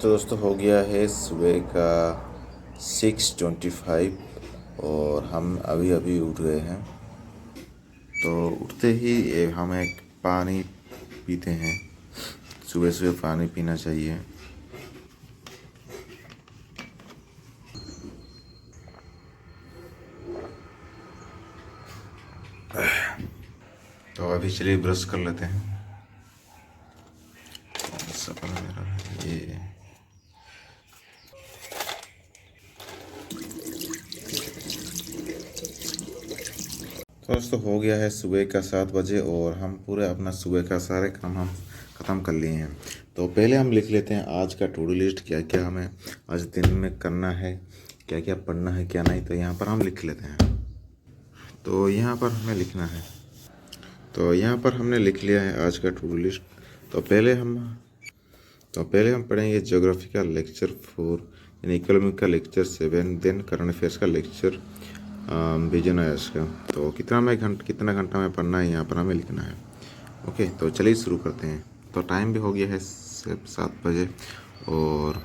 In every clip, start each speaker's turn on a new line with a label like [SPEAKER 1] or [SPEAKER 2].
[SPEAKER 1] तो दोस्तों हो गया है सुबह का 6:25 और हम अभी अभी उठ गए हैं। तो उठते ही हम एक पानी पीते हैं। सुबह सुबह पानी पीना चाहिए। तो अभी चलिए ब्रश कर लेते हैं। सपना मेरा ये तो दोस्तों हो गया है सुबह का 7 बजे और हम पूरे अपना सुबह का सारे काम हम ख़त्म कर लिए हैं। तो पहले हम लिख लेते हैं आज का टू डू लिस्ट, क्या क्या हमें आज दिन में करना है, क्या क्या पढ़ना है क्या नहीं। तो यहाँ पर हम लिख लेते हैं। तो यहाँ पर हमें लिखना है। तो यहाँ पर हमने लिख लिया है आज का टू डू लिस्ट। तो पहले हम पढ़ेंगे ज्योग्राफी का लेक्चर 4, यानी इकोनॉमिक का लेक्चर 7, देन करंट अफेयर्स का लेक्चर विजन आयस का। तो कितना घंटा में पढ़ना है यहाँ पर हमें लिखना है। ओके, तो चलिए शुरू करते हैं। तो टाइम भी हो गया है 7 बजे और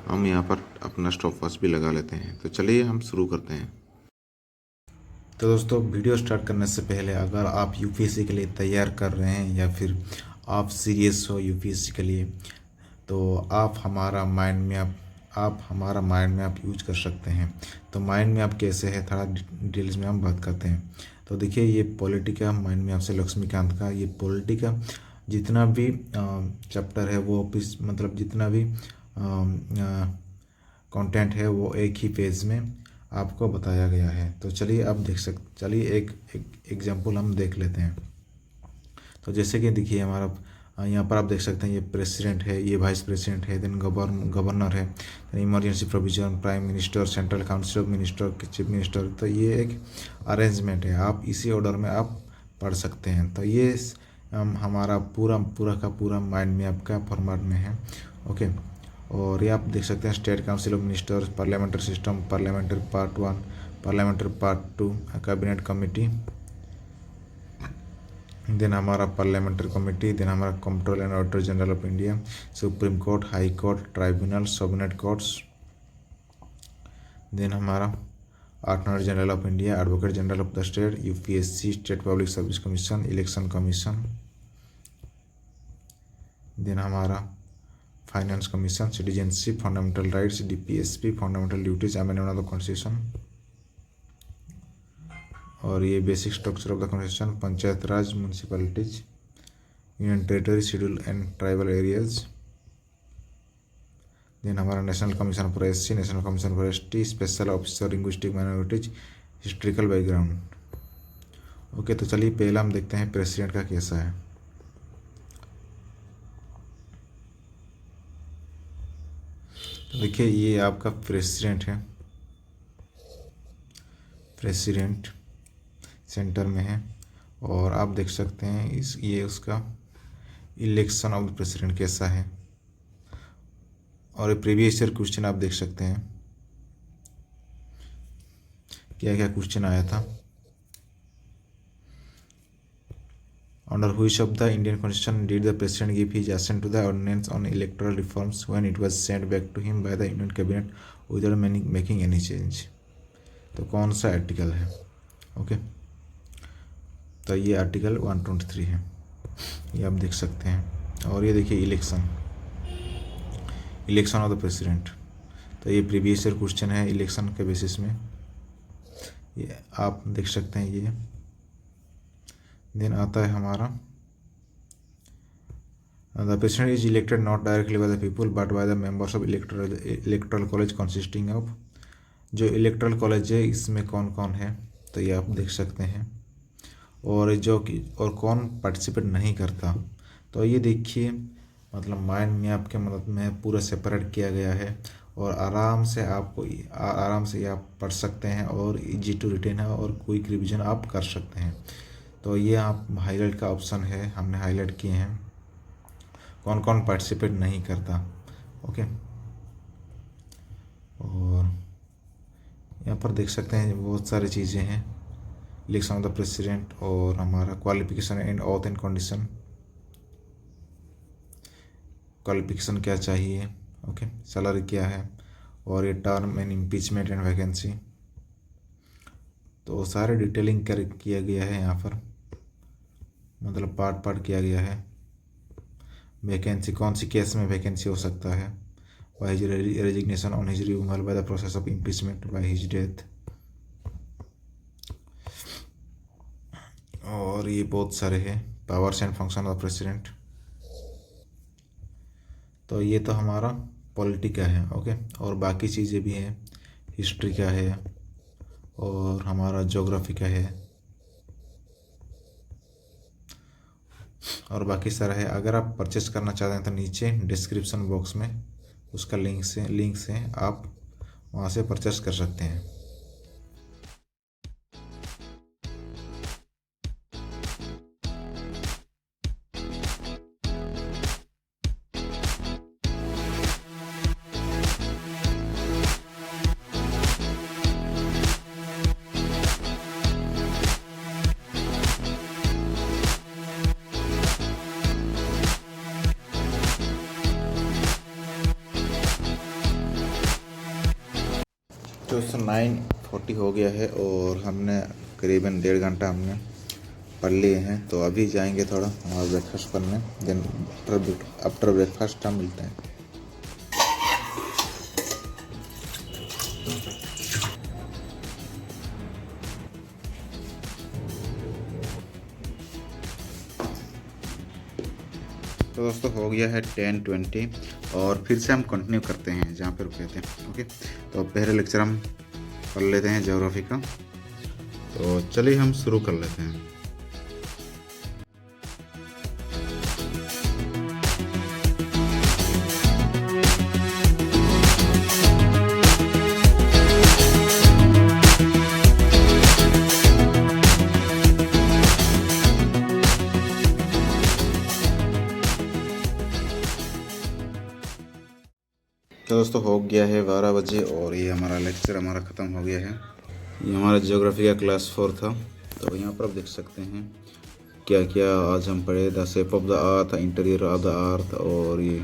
[SPEAKER 1] हम यहाँ पर अपना स्टॉप वॉच भी लगा लेते हैं। तो चलिए हम शुरू करते हैं। तो दोस्तों वीडियो स्टार्ट करने से पहले अगर आप यूपीएससी के लिए तैयार कर रहे हैं या फिर आप सीरियस हो यूपीएससी के लिए, तो आप हमारा माइंड मैप यूज कर सकते हैं। तो माइंड मैप कैसे है थोड़ा डिटेल्स में हम बात करते हैं। तो देखिए ये पॉलिटिका माइंड मैप से लक्ष्मीकांत का, ये पॉलिटिका जितना भी चैप्टर है वो मतलब जितना भी कंटेंट है वो एक ही पेज में आपको बताया गया है। तो चलिए चलिए एक एग्जांपल हम देख लेते हैं। तो जैसे कि देखिए हमारा यहाँ पर आप देख सकते हैं ये प्रेसिडेंट है, ये वाइस प्रेसिडेंट है, देन गवर्नर है, emergency provision, prime minister, central council of minister, chief minister. तो ये एक अरेंजमेंट है, आप इसी ऑर्डर में आप पढ़ सकते हैं। तो ये हमारा पूरा का पूरा माइंड मैप का फॉर्मेट में है। ओके, और ये आप देख सकते हैं state council of ministers, parliamentary system, parliamentary part 1, parliamentary part 2, cabinet committee, then हमारा पार्लियामेंट्री कमेटी, देन हमारा controller and auditor general of India, supreme court, high court, tribunal, subordinate courts, then हमारा attorney general of India, advocate general of the state, UPSC, state public service commission, election commission, then हमारा finance commission, citizenship, fundamental rights, DPSP, fundamental duties, amendment of the constitution, और ये basic structure of the constitution, panchayat raj, municipalities, union territory, schedule and tribal areas, then हमारा national commission for SC, national commission for ST, special officer linguistic minorities, historical background. Okay, तो चलिए पहला हम देखते हैं president का कैसा है। तो देखिए ये आपका प्रेसिडेंट है, प्रेसिडेंट सेंटर में है, और आप देख सकते हैं ये उसका इलेक्शन ऑफ द प्रेसिडेंट कैसा है, और प्रीवियस ईयर क्वेश्चन आप देख सकते हैं क्या क्या क्वेश्चन आया था। Under which of the Indian constitution did the president give his assent to the ordinance on electoral reforms when it was sent back to him by the union cabinet without making any change. तो कौन सा article है? Okay, तो ये article 123 है, ये आप देख सकते हैं। और ये देखिए इलेक्शन ऑफ द प्रेसिडेंट, तो ये प्रीवियस ईयर क्वेश्चन है इलेक्शन के बेसिस में, ये आप देख सकते हैं ये। देन आता है हमारा the president is elected not directly by the people but by the members of electoral college consisting of. जो इलेक्टोरल कॉलेज है इसमें कौन कौन है, तो ये आप देख सकते हैं, और कौन पार्टिसिपेट नहीं करता। तो ये देखिए मतलब माइंड मैप के मदद में पूरा सेपरेट किया गया है, और आराम से आप पढ़ सकते हैं, और इजी टू रिटेन है, और क्विक रिवीजन आप कर सकते हैं। तो ये आप हाईलाइट का ऑप्शन है, हमने हाईलाइट किए हैं कौन कौन पार्टिसिपेट नहीं करता। ओके, और यहाँ पर देख सकते हैं बहुत सारी चीज़ें हैं, इलेक्शन ऑफ द प्रेसिडेंट, और हमारा qualification and auth and condition, qualification क्या चाहिए, ओके, सैलरी क्या है, और ये term and impeachment and vacancy, तो सारे डिटेलिंग कर किया गया है यहाँ पर, मतलब पार्ट पार्ट किया गया है। वैकेंसी कौन सी केस में वैकेंसी हो सकता है, by his resignation, on his removal, by the process of impeachment, by his death, और ये बहुत सारे हैं। Powers and function of president, तो ये तो हमारा पॉलिटी का है। ओके, और बाकी चीज़ें भी हैं, हिस्ट्री का है और हमारा ज्योग्राफी का है और बाकी सारा है। अगर आप परचेस करना चाहते हैं तो नीचे डिस्क्रिप्शन बॉक्स में उसका लिंक से आप वहाँ से परचेस कर सकते हैं। तो 9:40 हो गया है और हमने करीबन 1.5 घंटा हमने पढ़ लिए हैं। तो अभी जाएंगे थोड़ा हमारा ब्रेकफास्ट करने, देन आफ्टर ब्रेकफास्ट हम मिलते हैं। तो दोस्तों हो गया है 10:20 और फिर से हम कंटिन्यू करते हैं जहाँ पर रुके थे। ओके, तो पहले लेक्चर हम पढ़ लेते हैं ज्योग्राफी का, तो चलिए हम शुरू कर लेते हैं। तो दोस्तों हो गया है 12 बजे और ये हमारा लेक्चर ख़त्म हो गया है। ये हमारा ज्योग्राफी का क्लास 4 था। तो यहाँ पर आप देख सकते हैं क्या क्या आज हम पढ़े। The shape of the earth, interior of the earth, और ये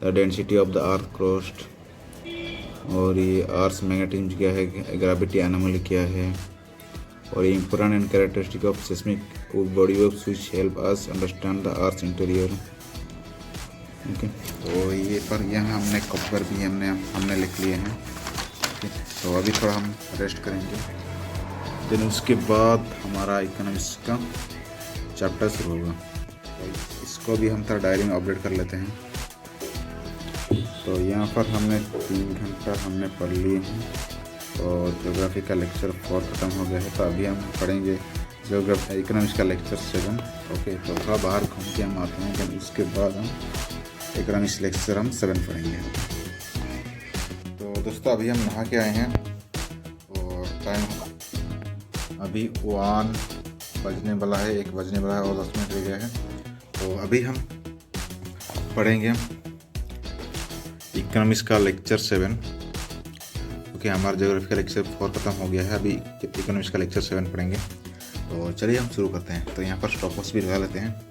[SPEAKER 1] the density of the earth crust, और ये अर्थ मैग्नेटिज्म क्या है, ग्रेविटी एनोमली क्या है, और ये important and characteristic of seismic body waves which help us understand the earth interior. Okay, तो ये पर यहाँ हमने कॉपर भी हमने लिख लिए हैं। ओके, तो अभी थोड़ा हम रेस्ट करेंगे, देन उसके बाद हमारा इकोनॉमिक्स का चैप्टर शुरू होगा। तो इसको भी हम थोड़ा डायरी में अपडेट कर लेते हैं। तो यहाँ पर हमने 3 घंटा हमने पढ़ लिए हैं और ज्योग्राफी का लेक्चर 4 ख़त्म हो गया है। तो अभी हम पढ़ेंगे इकोनॉमिक्स का लेक्चर 7। ओके, तो थोड़ा बाहर घूम के हम आते हैं, देन उसके बाद हम इकोनॉमिक्स लेक्चर हम 7 पढ़ेंगे। तो दोस्तों अभी हम नहा के आए हैं और टाइम अभी 1 बजने वाला है, 1 बजने वाला है और 10 मिनट रह गया है। तो अभी हम पढ़ेंगे इकोनॉमिक्स का लेक्चर 7। ओके, हमारा ज्योग्राफी का लेक्चर 4 ख़त्म हो गया है, अभी इकोनॉमिक्स का लेक्चर 7 पढ़ेंगे। तो चलिए हम शुरू करते हैं। तो यहाँ पर स्टॉप भी लगा लेते हैं।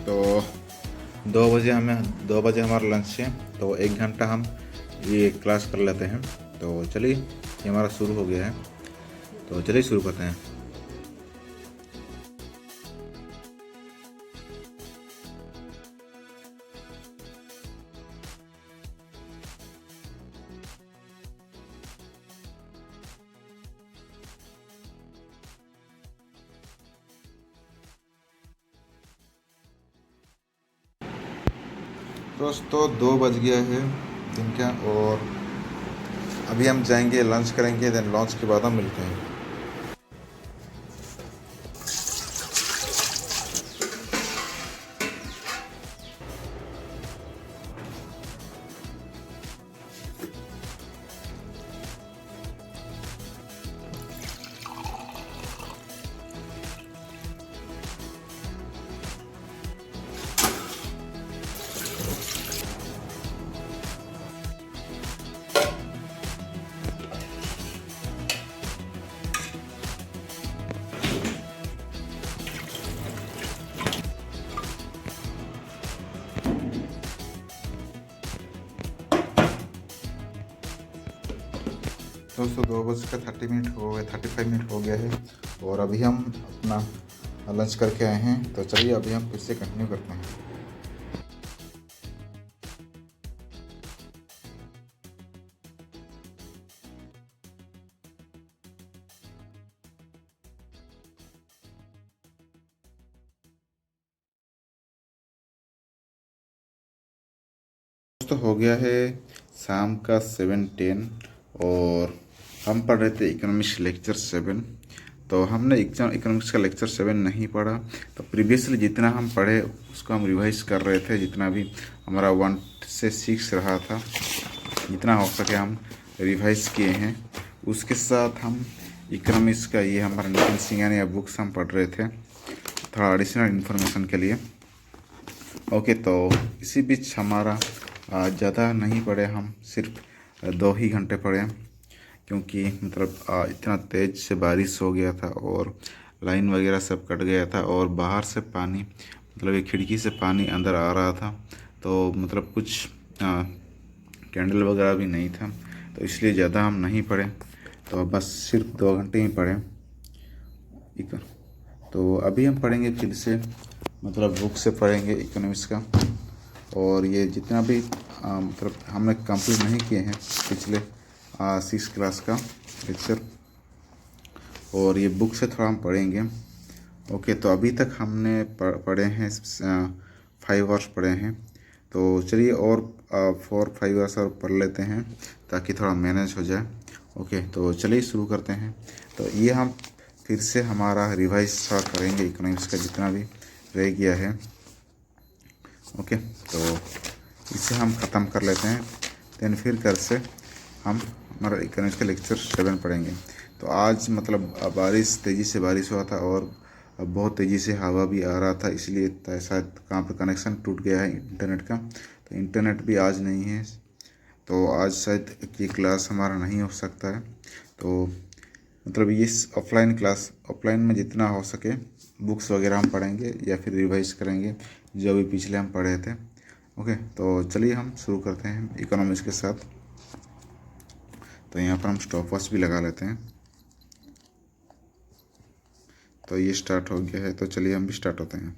[SPEAKER 1] तो 2 बजे हमारा लंच है, तो 1 घंटा हम ये क्लास कर लेते हैं। तो चलिए ये हमारा शुरू हो गया है, तो चलिए शुरू करते हैं। दोस्तों 2 बज गया है दिन का और अभी हम जाएंगे लंच करेंगे, देन लंच के बाद हम मिलते हैं। दोस्तों 2:30 हो गए, 35 मिनट हो गया है और अभी हम अपना लंच करके आए हैं। तो चलिए अभी हम फिर से कंटिन्यू करते हैं। दोस्तों हो गया है शाम का 7:10 और हम पढ़ रहे थे इकोनॉमिक्स लेक्चर 7। तो हमने इकोनॉमिक्स का लेक्चर 7 नहीं पढ़ा, तो प्रीवियसली जितना हम पढ़े उसको हम रिवाइज कर रहे थे। जितना भी हमारा 1 से 6 रहा था, जितना हो सके हम रिवाइज किए हैं। उसके साथ हम इकोनॉमिक्स का ये हमारा नितिन सिंघानिया या बुक्स हम पढ़ रहे थे थोड़ा एडिशनल इन्फॉर्मेशन के लिए। ओके, तो इसी बीच हमारा ज़्यादा नहीं पढ़े, हम सिर्फ 2 ही घंटे पढ़े, क्योंकि मतलब इतना तेज़ से बारिश हो गया था और लाइन वगैरह सब कट गया था और बाहर से पानी, मतलब ये खिड़की से पानी अंदर आ रहा था। तो मतलब कुछ कैंडल वगैरह भी नहीं था, तो इसलिए ज़्यादा हम नहीं पढ़े। तो बस सिर्फ 2 घंटे ही पढ़े। तो अभी हम पढ़ेंगे फिर से, मतलब बुक से पढ़ेंगे इकोनॉमिक्स का। और ये जितना भी मतलब हमने कंप्लीट नहीं किए हैं पिछले 6 क्लास का लेक्चर, और ये बुक से थोड़ा हम पढ़ेंगे। ओके, तो अभी तक हमने पढ़े हैं 5 आवर्स पढ़े हैं। तो चलिए और 4-5 आवर्स और पढ़ लेते हैं ताकि थोड़ा मैनेज हो जाए। ओके, तो चलिए शुरू करते हैं। तो ये हम फिर से हमारा रिवाइज थोड़ा करेंगे इकोनॉमिक्स का जितना भी रह गया है। ओके, तो इसे हम ख़त्म कर लेते हैं, देन फिर कर से हम हमारा इकोनॉमिक्स का लेक्चर 7 पढ़ेंगे। तो आज मतलब तेज़ी से बारिश हुआ था और बहुत तेज़ी से हवा भी आ रहा था, इसलिए शायद कहाँ पर कनेक्शन टूट गया है इंटरनेट का। तो इंटरनेट भी आज नहीं है, तो आज शायद ये क्लास हमारा नहीं हो सकता है। तो मतलब ये ऑफलाइन में जितना हो सके बुक्स वगैरह हम पढ़ेंगे या फिर रिवाइज करेंगे जो भी पिछले हम पढ़े थे। ओके, तो चलिए हम शुरू करते हैं इकोनॉमिक्स के साथ। तो यहाँ पर हम स्टॉप वॉच भी लगा लेते हैं। तो ये स्टार्ट हो गया है, तो चलिए हम भी स्टार्ट होते हैं।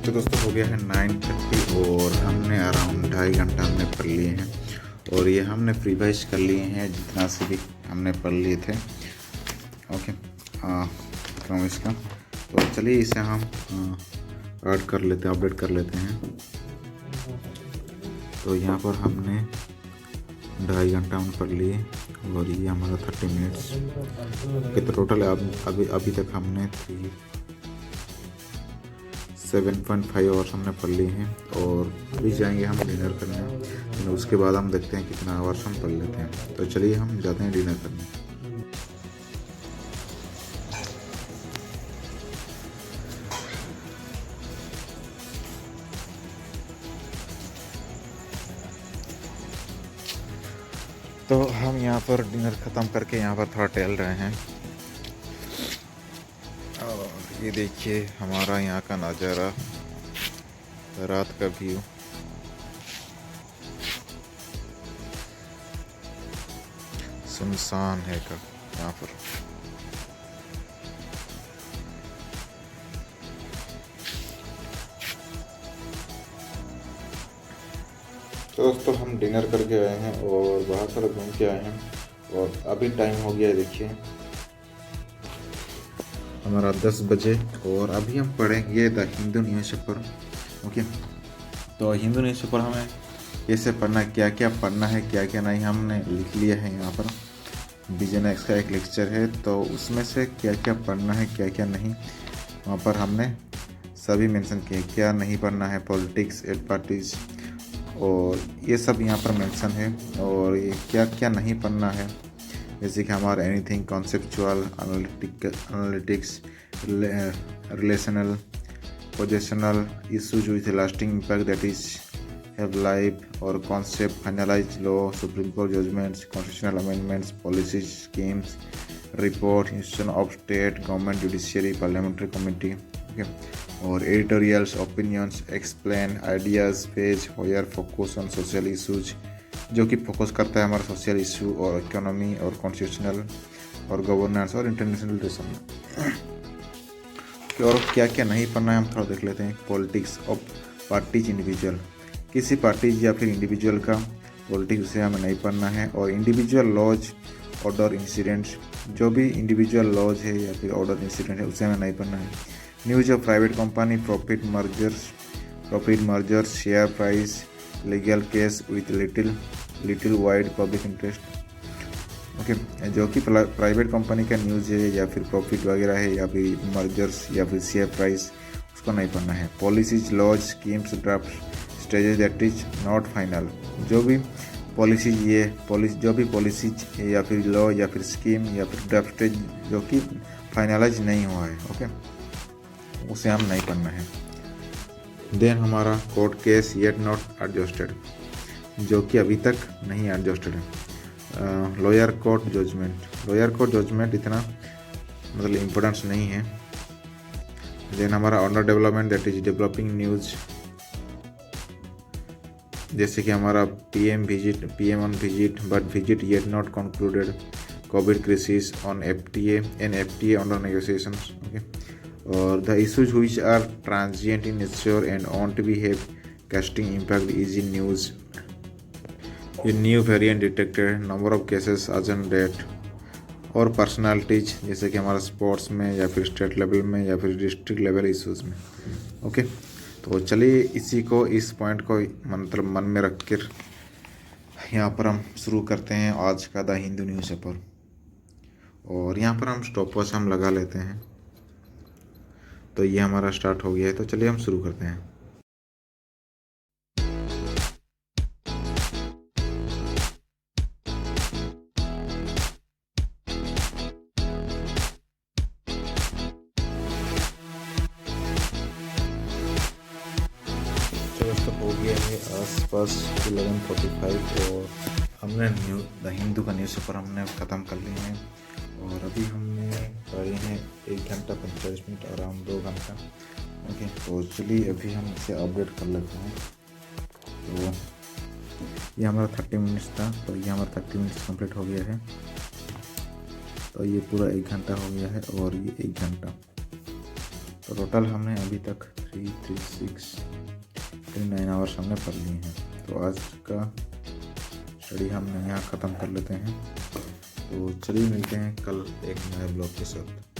[SPEAKER 1] तो दोस्तों हो गया है 9:30 और हमने अराउंड 2.5 घंटा हमने पढ़ लिए हैं और ये हमने रिवाइज कर लिए हैं जितना से भी हमने पढ़ लिए थे। ओके, इकोनॉमिक्स का। तो चलिए इसे हम ऐड कर लेते हैं, अपडेट कर लेते हैं। तो यहाँ पर हमने 2.5 घंटा हम पढ़ लिए और ये हमारा 30 मिनट्स के। तो टोटल अभी तक हमने 7.5 आवर्स हमने पढ़ लिए हैं और अभी जाएंगे हम डिनर करने। उसके बाद हम देखते हैं कितना आवर्स हम पढ़ लेते हैं। तो चलिए हम जाते हैं डिनर करने। तो हम यहाँ पर डिनर ख़त्म करके यहाँ पर थोड़ा टहल रहे हैं और ये देखिए हमारा यहाँ का नज़ारा, रात का व्यू। सुनसान है का यहाँ पर। तो दोस्तों हम डिनर करके आए हैं और बाहर थोड़ा घूम के आए हैं और अभी टाइम हो गया है, देखिए हमारा 10 बजे। और अभी हम पढ़ेंगे द हिंदू न्यूज़पेपर। ओके, तो हिंदू न्यूज़पेपर हमें कैसे पढ़ना है, क्या क्या पढ़ना है, क्या क्या नहीं, हमने लिख लिया है यहाँ पर। बिजनेस का एक लेक्चर है, तो उसमें से क्या क्या पढ़ना है क्या क्या नहीं, वहाँ पर हमने सभी मेंशन किए। क्या नहीं पढ़ना है, पॉलिटिक्स, एट पार्टीज, और ये सब यहाँ पर मेंशन है। और ये क्या क्या नहीं पढ़ना है, जैसे कि हमारा anything conceptual, analytics, relational, positional, issues with lasting impact that is have life, और concept, finalise law, supreme court judgments, constitutional amendments, policy schemes, report, institution of state government, judiciary, parliamentary committee, और editorials, opinions, explain, ideas page, where focus on social issues, जो कि focus करता है हमारा social issue और economy और constitutional और governance और इंटरनेशनल रिलेशन। और क्या क्या नहीं पढ़ना है हम थोड़ा देख लेते हैं। पॉलिटिक्स ऑफ पार्टीज इंडिविजुअल, किसी पार्टीज या फिर इंडिविजुअल का पॉलिटिक्स उसे हमें नहीं पढ़ना है। और इंडिविजुअल लॉज, ऑर्डर, इंसिडेंट्स, जो भी इंडिविजुअल लॉज है या फिर ऑर्डर इंसिडेंट है उसे हमें नहीं पढ़ना है। News of private company, profit mergers, share price, legal case with little wide public interest, okay, जो कि प्राइवेट कंपनी का न्यूज़ है या फिर प्रॉफिट वगैरह है या फिर मर्जर्स या फिर शेयर प्राइस, उसको नहीं पढ़ना है। Policies, laws, schemes, draft stages that is not final, जो भी पॉलिसीज या फिर लॉ या फिर स्कीम या फिर ड्राफ्ट स्टेज जो कि फाइनलाइज नहीं हुआ है, ओके, उसे हम नहीं पढ़ना है। देन हमारा court case yet not adjusted, जो कि अभी तक नहीं एडजस्टेड है। लोअर कोर्ट जजमेंट इतना मतलब इम्पोर्टेंस नहीं है। देन हमारा under development that is developing news, जैसे कि हमारा PM on visit but visit yet not concluded, COVID crisis on FTA under negotiations, okay, और the issues which are transient in nature and won't be have casting impact is in news, new variant detected, number of cases आज and date, और personalities, जैसे कि हमारा sports में या फिर state level में या फिर डिस्ट्रिक्ट लेवल इशूज़ में, ओके। तो चलिए इस पॉइंट को मतलब मन में रख कर यहाँ पर हम शुरू करते हैं आज का द हिंदू न्यूज़पेपर। और यहाँ पर हम स्टॉप वॉच हम लगा लेते हैं। तो ये हमारा स्टार्ट हो गया है, तो चलिए हम शुरू करते हैं। हो गया है आसपास 11:45 और हमने द हिंदू का न्यूज़पेपर हमने ख़त्म कर लिए हैं। और अभी हमने पढ़े हैं 1 घंटा 45 मिनट, अराउंड 2 घंटा, ओके। तो चलिए अभी हम इसे अपडेट कर लेते हैं। तो ये हमारा 30 मिनट्स था, तो ये हमारा 30 मिनट्स कंप्लीट हो गया है। तो ये पूरा 1 घंटा हो गया है और ये 1 घंटा, तो टोटल हमने अभी तक 9 आवर्स हमने पढ़ लिए हैं। तो आज का स्टडी हमने यहाँ ख़त्म कर लेते हैं। तो चलिए मिलते हैं कल एक नए ब्लॉग के साथ।